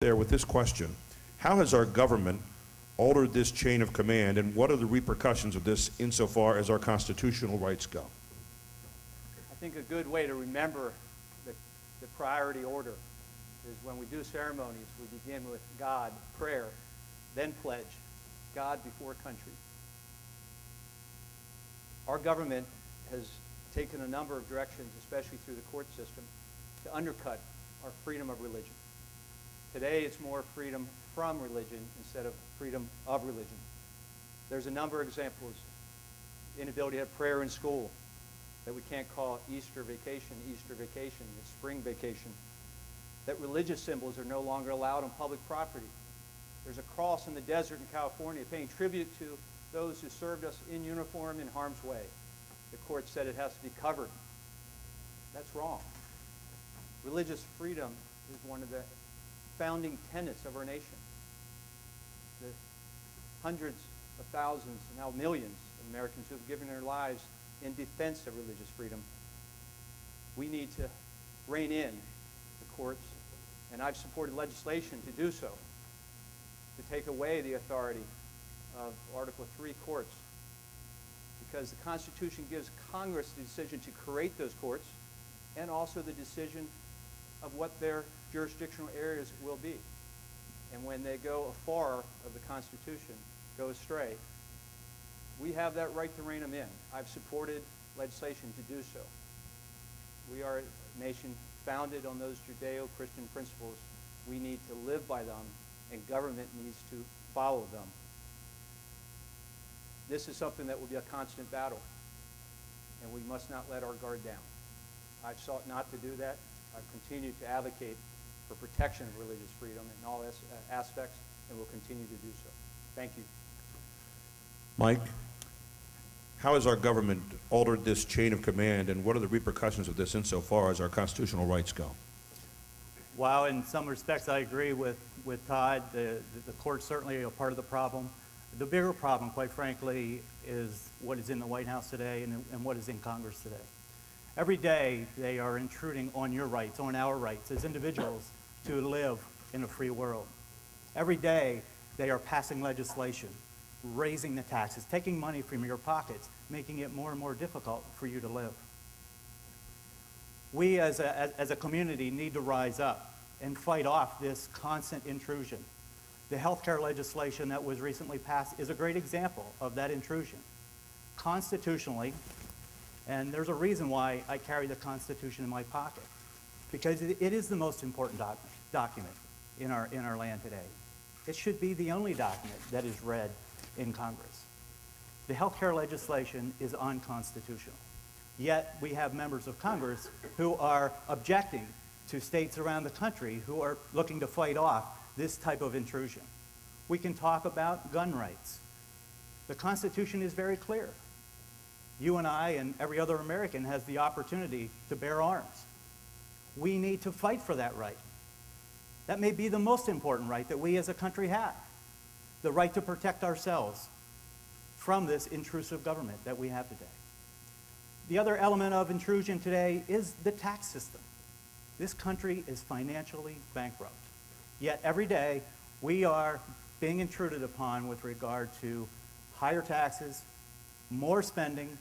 There with this question. How has our government altered this chain of command, and what are the repercussions of this insofar as our constitutional rights go? I think a good way to remember the priority order is when we do ceremonies, we begin with God, prayer, then pledge, God before country. Our government has taken a number of directions, especially through the court system, to undercut our freedom of religion. Today, it's more freedom from religion instead of freedom of religion. There's a number of examples. Inability to have prayer in school, that we can't call Easter vacation, it's spring vacation. That religious symbols are no longer allowed on public property. There's a cross in the desert in California paying tribute to those who served us in uniform in harm's way. The court said it has to be covered. That's wrong. Religious freedom is one of the founding tenets of our nation. The hundreds of thousands, now millions of Americans who have given their lives in defense of religious freedom. We need to rein in the courts, and I've supported legislation to do so, to take away the authority of Article 3 courts, because the Constitution gives Congress the decision to create those courts and also the decision of what their jurisdictional areas will be. And when they go afar of the Constitution, go astray, we have that right to rein them in. I've supported legislation to do so. We are a nation founded on those Judeo-Christian principles. We need to live by them, and government needs to follow them. This is something that will be a constant battle, and we must not let our guard down. I've sought not to do that. I've continued to advocate for protection of religious freedom in all aspects, and will continue to do so. Thank you. Mike, how has our government altered this chain of command, and what are the repercussions of this insofar as our constitutional rights go? While in some respects I agree with Todd, the courts certainly are part of the problem. The bigger problem, quite frankly, is what is in the White House today and what is in Congress today. Every day they are intruding on your rights, on our rights as individuals to live in a free world. Every day they are passing legislation, raising the taxes, taking money from your pockets, making it more and more difficult for you to live. We as a community need to rise up and fight off this constant intrusion. The healthcare legislation that was recently passed is a great example of that intrusion. Constitutionally, and there's a reason why I carry the Constitution in my pocket, because it is the most important document in our land today. It should be the only document that is read in Congress. The healthcare legislation is unconstitutional. Yet we have members of Congress who are objecting to states around the country who are looking to fight off this type of intrusion. We can talk about gun rights. The Constitution is very clear. You and I and every other American has the opportunity to bear arms. We need to fight for that right. That may be the most important right that we as a country have, the right to protect ourselves from this intrusive government that we have today. The other element of intrusion today is the tax system. This country is financially bankrupt. Yet every day we are being intruded upon with regard to higher taxes, more spending.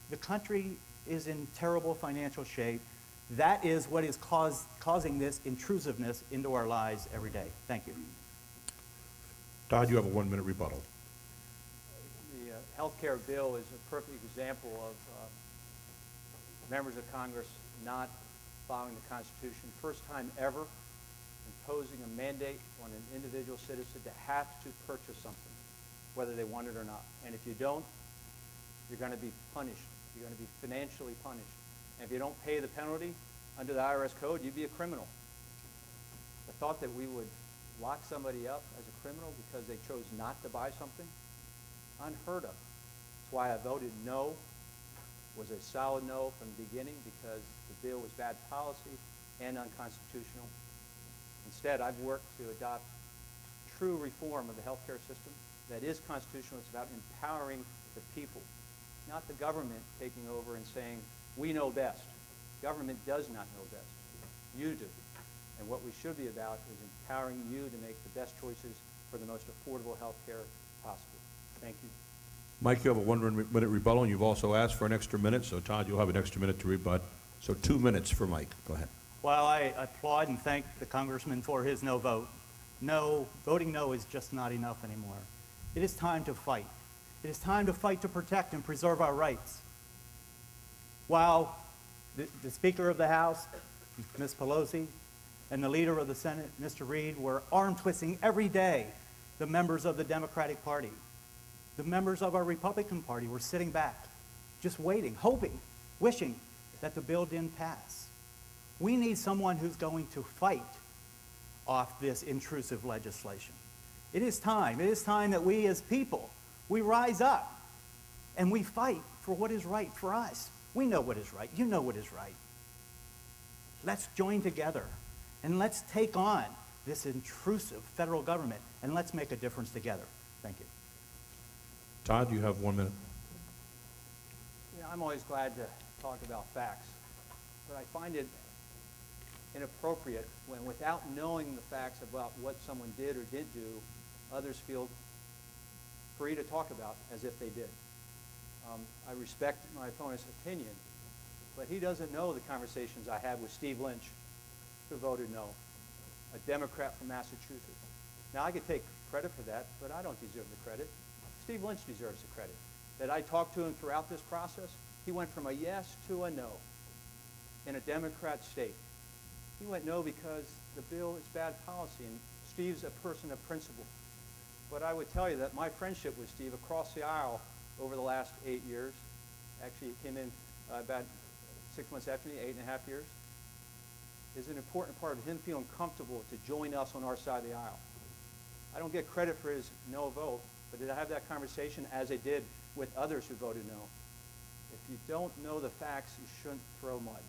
The country is in terrible financial shape. That is what is causing this intrusiveness into our lives every day. Thank you. Todd, you have a 1-minute rebuttal. The health care bill is a perfect example of members of Congress not following the Constitution. First time ever imposing a mandate on an individual citizen to have to purchase something, whether they want it or not. And if you don't, you're going to be punished. You're going to be financially punished. And if you don't pay the penalty under the IRS code, you'd be a criminal. The thought that we would lock somebody up as a criminal because they chose not to buy something, unheard of. That's why I voted no. It was a solid no from the beginning because the bill was bad policy and unconstitutional. Instead, I've worked to adopt true reform of the healthcare system that is constitutional. It's about empowering the people, not the government taking over and saying, we know best. Government does not know best. You do. And what we should be about is empowering you to make the best choices for the most affordable health care possible. Thank you. Mike, you have a 1 minute rebuttal, and you've also asked for an extra minute, so Todd, you'll have an extra minute to rebut. So 2 minutes for Mike. Go ahead. While I applaud and thank the congressman for his no vote, voting no is just not enough anymore. It is time to fight. It is time to fight to protect and preserve our rights. While the Speaker of the House, Ms. Pelosi, and the Leader of the Senate, Mr. Reid, were arm-twisting every day the members of the Democratic Party. The members of our Republican Party were sitting back, just waiting, hoping, wishing that the bill didn't pass. We need someone who's going to fight off this intrusive legislation. It is time that we as people, we rise up and we fight for what is right for us. We know what is right. You know what is right. Let's join together and let's take on this intrusive federal government and let's make a difference together. Thank you. Todd, you have 1 minute. You know, I'm always glad to talk about facts, but I find it inappropriate when, without knowing the facts about what someone did or didn't do, others feel free to talk about as if they did. I respect my opponent's opinion, but he doesn't know the conversations I had with Steve Lynch, who voted no, a Democrat from Massachusetts. Now, I could take credit for that, but I don't deserve the credit. Steve Lynch deserves the credit. That I talked to him throughout this process, he went from a yes to a no in a Democrat state. He went no because the bill is bad policy, and Steve's a person of principle. But I would tell you that my friendship with Steve across the aisle over the last 8 years, actually it came in about 6 months after me, 8.5 years, is an important part of him feeling comfortable to join us on our side of the aisle. I don't get credit for his no vote, but did I have that conversation as I did with others who voted no? If you don't know the facts, you shouldn't throw mud.